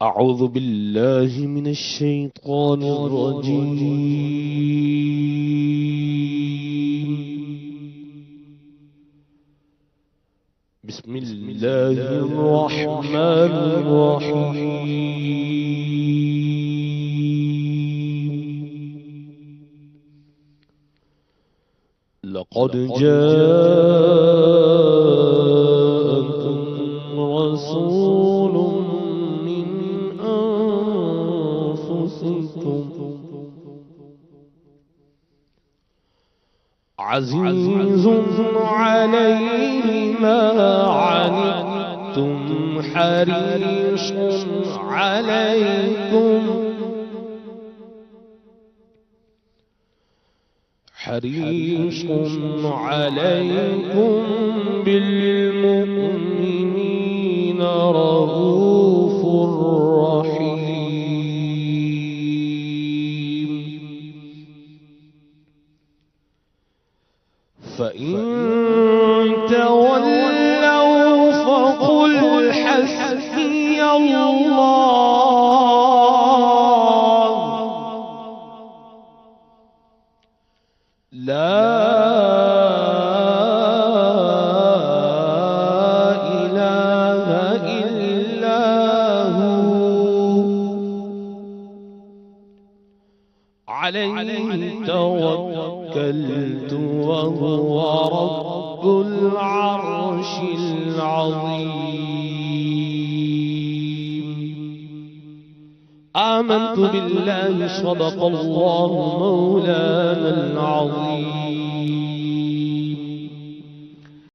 أعوذ بالله من الشيطان الرجيم. بسم الله الرحمن الرحيم. لقد جاءكم رسول من أنفسكم عزيز عليه ما عنتم حريص عليكم بالمؤمنين رؤوف رحيم. فإن تولوا فقل حسبي الله لا إله إلا هو عليه توكلت وهو رب العرش العظيم. آمنت بالله صدق الله مولانا العظيم.